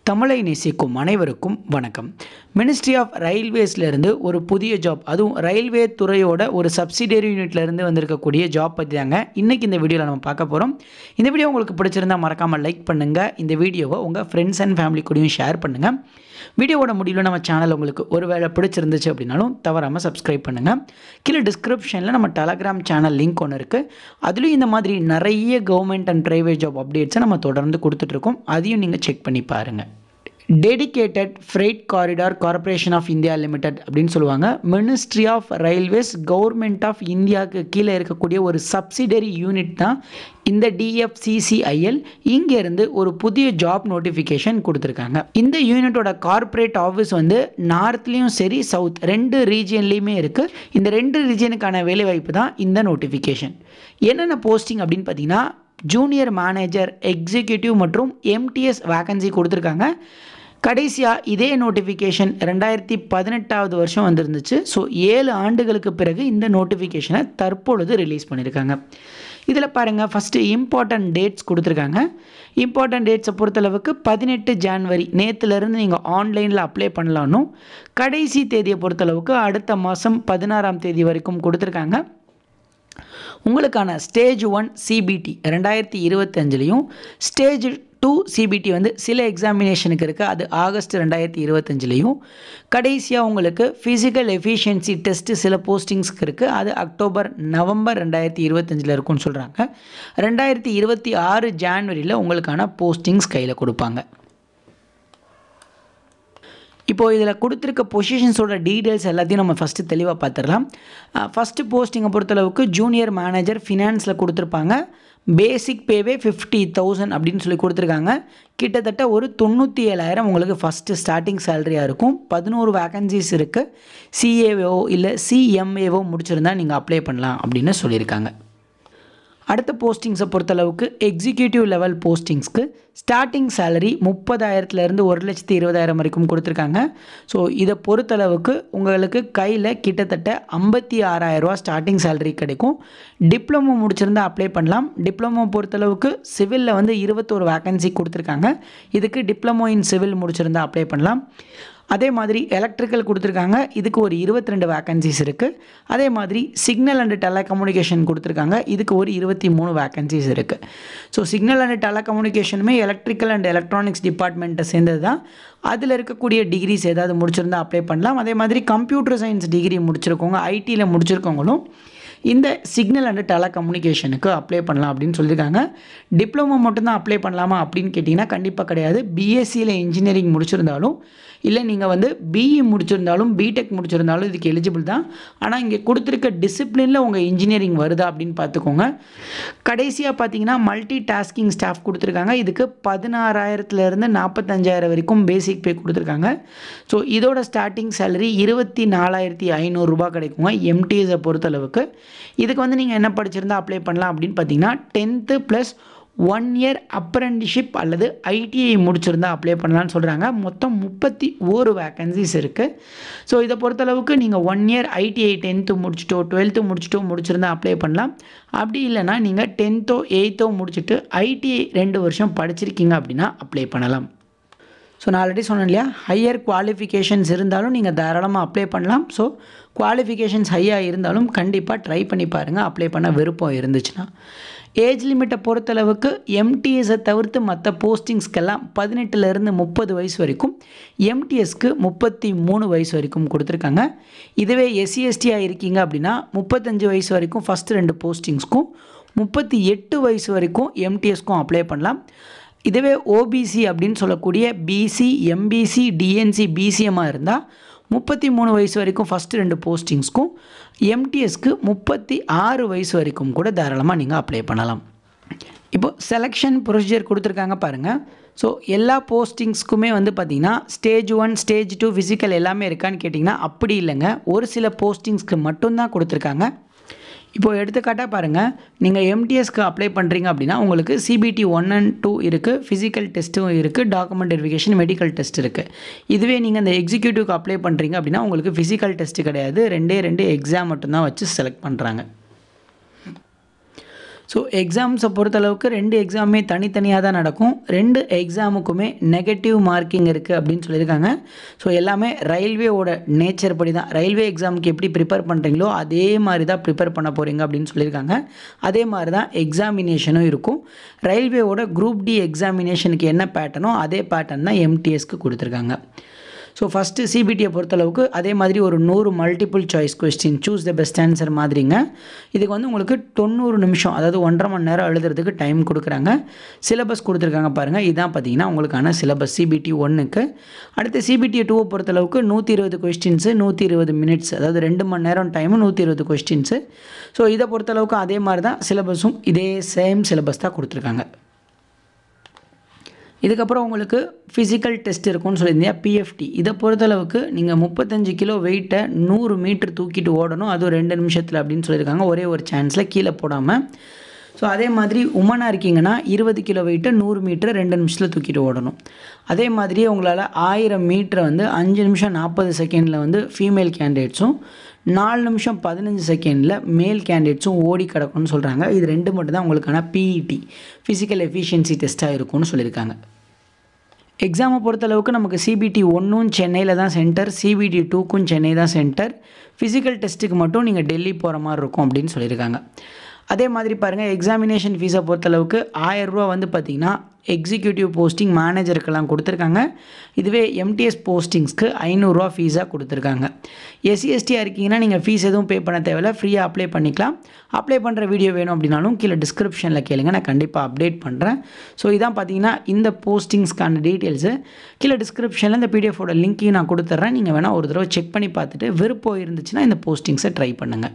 தமிழை நேசிக்கும் அனைவருக்கும் வணக்கம். மினிஸ்ட்ரி ஆஃப் ரயில்வேஸ்லேருந்து ஒரு புதிய ஜாப், அதுவும் ரயில்வே துறையோட ஒரு சப்சிடரி யூனிட்லேருந்து வந்திருக்கக்கூடிய ஜாப் பற்றி தாங்க இன்றைக்கி இந்த வீடியோவில் நம்ம பார்க்க போகிறோம். இந்த வீடியோ உங்களுக்கு பிடிச்சிருந்தால் மறக்காமல் லைக் பண்ணுங்கள். இந்த வீடியோவை உங்கள் ஃப்ரெண்ட்ஸ் அண்ட் ஃபேமிலி கூடயும் ஷேர் பண்ணுங்கள். வீடியோவோட முடிவில் நம்ம சேனல் உங்களுக்கு ஒரு வேளை பிடிச்சிருந்துச்சு அப்படின்னாலும் தவறாமல் சப்ஸ்கிரைப் பண்ணுங்கள். கீழே டிஸ்கிரிப்ஷனில் நம்ம டெலகிராம் சேனல் லிங்க் ஒன்று இருக்குது. அதுலேயும் இந்த மாதிரி நிறைய கவர்மெண்ட் அண்ட் ப்ரைவேட் ஜாப் அப்டேட்ஸை நம்ம தொடர்ந்து கொடுத்துட்ருக்கோம். அதையும் நீங்கள் செக் பண்ணி பாருங்கள். Dedicated freight corridor corporation of India limited அப்படின்னு சொல்லுவாங்க. Ministry of railways government of இந்தியாவுக்கு கீழே இருக்கக்கூடிய ஒரு சப்சிடரி யூனிட் தான் இந்த DFCCIL. இங்கேருந்து ஒரு புதிய ஜாப் நோட்டிஃபிகேஷன் கொடுத்துருக்காங்க. இந்த யூனிட்டோட கார்ப்பரேட் ஆஃபீஸ் வந்து நார்த்லேயும் சரி சவுத் ரெண்டு ரீஜியன்லேயுமே இருக்குது. இந்த ரெண்டு ரீஜியனுக்கான வேலைவாய்ப்பு தான் இந்த நோட்டிஃபிகேஷன். என்னென்ன போஸ்டிங் அப்படின்னு பார்த்தீங்கன்னா, ஜூனியர் மேனேஜர், எக்ஸிக்யூட்டிவ் மற்றும் MTS வேக்கன்சி கொடுத்துருக்காங்க. கடைசியாக இதே நோட்டிஃபிகேஷன் 2018 வருஷம் வந்துருந்துச்சு. ஸோ 7 ஆண்டுகளுக்கு பிறகு இந்த நோட்டிஃபிகேஷனை தற்பொழுது ரிலீஸ் பண்ணியிருக்காங்க. இதில் பாருங்கள், ஃபஸ்ட்டு இம்பார்ட்டன்ட் டேட்ஸ் கொடுத்துருக்காங்க. இம்பார்ட்டன்ட் டேட்ஸை பொறுத்தளவுக்கு 18 ஜான்வரி நேற்றுலேருந்து நீங்கள் ஆன்லைனில் அப்ளை பண்ணலான்னும், கடைசி தேதியை பொறுத்தளவுக்கு அடுத்த மாதம் 16ஆம் தேதி வரைக்கும் கொடுத்துருக்காங்க. உங்களுக்கான ஸ்டேஜ் 1 CBT 2025லையும் ஸ்டேஜ் 2 CBT வந்து சில எக்ஸாமினேஷனுக்கு இருக்குது, அது ஆகஸ்ட் 2025லையும், கடைசியாக உங்களுக்கு ஃபிசிக்கல் எஃபிஷியன்சி டெஸ்ட்டு சில போஸ்டிங்ஸ்க்கு இருக்குது, அது அக்டோபர் நவம்பர் 2025 இருக்குன்னு சொல்கிறாங்க. 2026 ஜான்வரியில் உங்களுக்கான போஸ்டிங்ஸ் கையில் கொடுப்பாங்க. இப்போது இதில் கொடுத்துருக்க பொசிஷன்ஸோட டீட்டெயில்ஸ் எல்லாத்தையும் நம்ம ஃபஸ்ட்டு தெளிவாக பார்த்துடலாம். ஃபஸ்ட்டு போஸ்டிங்கை பொறுத்தளவுக்கு ஜூனியர் மேனேஜர் ஃபினான்ஸில் கொடுத்துருப்பாங்க. பேசிக் பேவே 50,000 அப்படின்னு சொல்லி கொடுத்துருக்காங்க. கிட்டத்தட்ட ஒரு 97,000 உங்களுக்கு ஃபஸ்ட்டு ஸ்டார்டிங் சேலரியாக இருக்கும். 11 வேக்கன்சிஸ் இருக்குது. CAO இல்லை CMAO முடிச்சிருந்தா நீங்கள் அப்ளை பண்ணலாம் அப்படின்னு சொல்லியிருக்காங்க. அடுத்த போஸ்டிங்ஸை பொறுத்தளவுக்கு எக்ஸிக்யூட்டிவ் லெவல் போஸ்டிங்ஸ்க்கு ஸ்டார்டிங் சேலரி 30,000லேருந்து 1,20,000 வரைக்கும் கொடுத்துருக்காங்க. ஸோ இதை பொறுத்தளவுக்கு உங்களுக்கு கையில் கிட்டத்தட்ட 56,000 ரூபா ஸ்டார்டிங் சேலரி கிடைக்கும். டிப்ளமோ முடிச்சிருந்தா அப்ளை பண்ணலாம். டிப்ளமோ பொறுத்தளவுக்கு சிவிலில் வந்து 21 வேக்கன்சி கொடுத்துருக்காங்க. இதுக்கு டிப்ளமோ இன் சிவில் முடிச்சிருந்தா அப்ளை பண்ணலாம். அதே மாதிரி எலக்ட்ரிக்கல் கொடுத்துருக்காங்க, இதுக்கு ஒரு 22 வேக்கன்சிஸ் இருக்குது. அதே மாதிரி சிக்னல் அண்ட் டெலகம்யூனிகேஷன் கொடுத்துருக்காங்க, இதுக்கு ஒரு 23 வேக்கன்சிஸ் இருக்குது. ஸோ சிக்னல் அண்ட் டெலகம்யூனிகேஷனுமே எலக்ட்ரிக்கல் அண்ட் எலக்ட்ரானிக்ஸ் டிபார்ட்மெண்ட்டை சேர்ந்தது தான். அதில் இருக்கக்கூடிய டிகிரிஸ் ஏதாவது முடிச்சிருந்தால் அப்ளை பண்ணலாம். அதே மாதிரி கம்ப்யூட்டர் சயின்ஸ் டிகிரி முடிச்சிருக்கவங்க, ஐடியில் முடிச்சிருக்கவங்களும் இந்த சிக்னல் அண்ட் டெலகம்யூனிகேஷனுக்கு அப்ளை பண்ணலாம் அப்படின்னு சொல்லியிருக்காங்க. டிப்ளமோ மட்டும்தான் அப்ளை பண்ணலாமா அப்படின்னு கேட்டிங்கன்னா கண்டிப்பாக கிடையாது. BSCயில் இன்ஜினியரிங் முடிச்சிருந்தாலும் இல்லை நீங்கள் வந்து BE முடிச்சிருந்தாலும் BTech முடிச்சிருந்தாலும் இதுக்கு எலிஜிபிள் தான். ஆனால் இங்கே கொடுத்துருக்க டிசிப்ளினில் உங்கள் இன்ஜினியரிங் வருதா அப்படின்னு பார்த்துக்கோங்க. கடைசியாக பார்த்தீங்கன்னா மல்டி டாஸ்கிங் ஸ்டாஃப் கொடுத்துருக்காங்க. இதுக்கு 16,000லேருந்து 45,000 வரைக்கும் பேசிக் பே கொடுத்துருக்காங்க. ஸோ இதோட ஸ்டார்டிங் சேலரி 24,500 ரூபா கிடைக்குங்க MTSஐ பொறுத்தளவுக்கு. இதுக்கு வந்து நீங்கள் என்ன படிச்சிருந்தால் அப்ளை பண்ணலாம் அப்படின்னு பார்த்தீங்கன்னா 10th + 1 year அப்ரெண்டிஷிப் அல்லது ITI முடிச்சிருந்தால் அப்ளை பண்ணலான்னு சொல்கிறாங்க. மொத்தம் 31 வேக்கன்சிஸ் இருக்குது. ஸோ இதை பொறுத்தளவுக்கு நீங்கள் 1 year ITI 10th முடிச்சிட்டோ 12th முடிச்சிட்டோ முடிச்சிருந்தால் அப்ளை பண்ணலாம். அப்படி இல்லைனா நீங்கள் 10th 8th முடிச்சுட்டு ITI 2 வருஷம் படிச்சிருக்கீங்க அப்படின்னா அப்ளை பண்ணலாம். ஸோ நான் ஆல்ரெடி சொன்னேன் இல்லையா, ஹையர் குவாலிஃபிகேஷன்ஸ் இருந்தாலும் நீங்கள் தாராளமாக அப்ளை பண்ணலாம். ஸோ குவாலிஃபிகேஷன்ஸ் ஹையாக இருந்தாலும் கண்டிப்பாக ட்ரை பண்ணி பாருங்கள், அப்ளை பண்ண விருப்பம் இருந்துச்சுன்னா. ஏஜ் லிமிட்டை பொறுத்தளவுக்கு MTSஐ தவிர்த்து மற்ற போஸ்டிங்ஸ்க்கெல்லாம் 18லேருந்து 30 வயசு வரைக்கும், MTSக்கு 33 வயசு வரைக்கும் கொடுத்துருக்காங்க. இதுவே SC/STயாக இருக்கீங்க அப்படின்னா 35 வயசு வரைக்கும் ஃபஸ்ட்டு 2 போஸ்டிங்ஸ்க்கும், 38 வயசு வரைக்கும் MTSக்கும் அப்ளை பண்ணலாம். இதுவே OBC அப்படின்னு சொல்லக்கூடிய BC, MBC, DNC, BCMமாக இருந்தால் 33 வயசு வரைக்கும் ஃபஸ்ட்டு 2 போஸ்டிங்ஸ்க்கும், MTSக்கு 36 வயசு வரைக்கும் கூட தாராளமாக நீங்கள் அப்ளை பண்ணலாம். இப்போ செலெக்ஷன் ப்ரொசீஜர் கொடுத்துருக்காங்க பாருங்கள். ஸோ எல்லா போஸ்டிங்ஸ்க்குமே வந்து பார்த்திங்கன்னா ஸ்டேஜ் 1 ஸ்டேஜ் 2 ஃபிசிக்கல் எல்லாமே இருக்கான்னு கேட்டிங்கன்னா அப்படி இல்லைங்க. ஒரு சில போஸ்டிங்ஸ்க்கு மட்டும்தான் கொடுத்துருக்காங்க. இப்போது எடுத்துக்காட்டாக பாருங்கள், நீங்கள் MTSக்கு அப்ளை பண்ணுறீங்க அப்படின்னா உங்களுக்கு CBT 1 and 2 இருக்குது, ஃபிசிக்கல் டெஸ்ட்டும் இருக்குது, டாக்குமெண்ட் வெரிஃபிகேஷன், மெடிக்கல் டெஸ்ட் இருக்குது. இதுவே நீங்கள் இந்த எக்ஸிக்யூட்டிவ்க்கு அப்ளை பண்ணுறீங்க அப்படின்னா உங்களுக்கு ஃபிசிக்கல் டெஸ்ட்டு கிடையாது, 2 எக்ஸாம் மட்டும்தான் வச்சு செலக்ட் பண்ணுறாங்க. ஸோ எக்ஸாம்ஸை பொறுத்தளவுக்கு 2 எக்ஸாமுமே தனித்தனியாக தான் நடக்கும். 2 எக்ஸாமுக்குமே நெகட்டிவ் மார்க்கிங் இருக்குது அப்படின்னு சொல்லியிருக்காங்க. ஸோ எல்லாமே ரயில்வேவோட நேச்சர் படி தான். ரயில்வே எக்ஸாமுக்கு எப்படி ப்ரிப்பேர் பண்ணுறீங்களோ அதே மாதிரி தான் ப்ரிப்பேர் பண்ண போகிறீங்க அப்படின்னு சொல்லியிருக்காங்க. அதே மாதிரி தான் எக்ஸாமினேஷனும் இருக்கும். ரயில்வேவோட குரூப் டி எக்ஸாமினேஷனுக்கு என்ன பேட்டர்னோ அதே பேட்டர்ன் தான் எம்டிஎஸ்க்கு கொடுத்துருக்காங்க. ஸோ ஃபஸ்ட்டு சிபிடியை பொறுத்தளவுக்கு அதே மாதிரி ஒரு 100 multiple choice question choose the best answer மாதிரிங்க. இதுக்கு வந்து உங்களுக்கு 90 நிமிஷம், அதாவது 1.5 மணி நேரம் எழுதுறதுக்கு டைம் கொடுக்குறாங்க. சிலபஸ் கொடுத்துருக்காங்க பாருங்கள். இதுதான் பார்த்தீங்கன்னா உங்களுக்கான சிலபஸ் சிபிடி 1க்கு. அடுத்து சிபிடி 2 பொறுத்தளவுக்கு 120 கொஸ்டின்ஸு 120 மினிட்ஸ், அதாவது 2 மணி நேரம் டைமு 120 கொஸ்டின்ஸு. ஸோ இதை பொறுத்தளவுக்கு அதே மாதிரி தான் சிலபஸும் இதே சேம் சிலபஸ் தான் கொடுத்துருக்காங்க. இதுக்கப்புறம் உங்களுக்கு ஃபிசிக்கல் டெஸ்ட் இருக்கும்னு சொல்லியிருந்தேன், பிஎஃப்டி. இதை பொறுத்தளவுக்கு நீங்கள் 35 கிலோ வெயிட்டை 100 மீட்டர் தூக்கிட்டு ஓடணும், அதுவும் 2 நிமிஷத்தில் அப்படின்னு சொல்லியிருக்காங்க. ஒரே ஒரு சான்ஸில் கீழே போடாமல். ஸோ அதே மாதிரி உமனாக இருக்கீங்கன்னா 20 கிலோ வெயிட்டை 100 மீட்டர் 2 நிமிஷத்தில் தூக்கிட்டு ஓடணும். அதே மாதிரியே உங்களால் 1000 மீட்டரை வந்து 5 நிமிஷம் 40 செகண்டில் வந்து ஃபீமேல் கேண்டிடேட்ஸும் 4 நிமிஷம் 15 செகண்டில் மேல் கேண்டிடேட்ஸும் ஓடி கிடக்கும்னு சொல்கிறாங்க. இது 2 மட்டும் தான் உங்களுக்கான பிஇடி ஃபிசிக்கல் எஃபிஷியன்சி டெஸ்ட்டாக இருக்கும்னு சொல்லியிருக்காங்க. எக்ஸாமை பொறுத்தளவுக்கு நமக்கு சிபிடி 1ம் சென்னையில் தான் சென்டர், சிபிடி 2க்கும் சென்னை தான் சென்டர். ஃபிசிக்கல் டெஸ்ட்டுக்கு மட்டும் நீங்கள் டெல்லி போகிற மாதிரி இருக்கும் அப்படின்னு சொல்லியிருக்காங்க. அதே மாதிரி பாருங்கள், எக்ஸாமினேஷன் ஃபீஸை பொறுத்தளவுக்கு 1000 ரூபா வந்து பார்த்திங்கன்னா எக்ஸிக்யூட்டிவ் போஸ்டிங் மேனேஜருக்கெல்லாம் கொடுத்துருக்காங்க. இதுவே எம்டிஎஸ் போஸ்டிங்ஸ்க்கு 500 ரூபா ஃபீஸாக கொடுத்துருக்காங்க. எஸ்சிஎஸ்டியாக இருக்கீங்கன்னா நீங்கள் ஃபீஸ் எதுவும் பே பண்ண தேவையில்லை, ஃப்ரீயாக அப்ளை பண்ணிக்கலாம். அப்ளை பண்ணுற வீடியோ வேணும் அப்படின்னாலும் கீழே டிஸ்கிரிப்ஷனில் கேளுங்க, நான் கண்டிப்பாக அப்டேட் பண்ணுறேன். ஸோ இதான் பார்த்தீங்கன்னா இந்த போஸ்டிங்ஸ்க்கான டீட்டெயில்ஸு. கீழே டிஸ்கிரிப்ஷனில் இந்த பிடிஎஃபோட லிங்க்கையும் நான் கொடுத்துட்றேன். நீங்கள் வேணால் ஒரு தடவை செக் பண்ணி பார்த்துட்டு விருப்பம் இருந்துச்சுன்னா இந்த போஸ்டிங்ஸை ட்ரை பண்ணுங்கள்.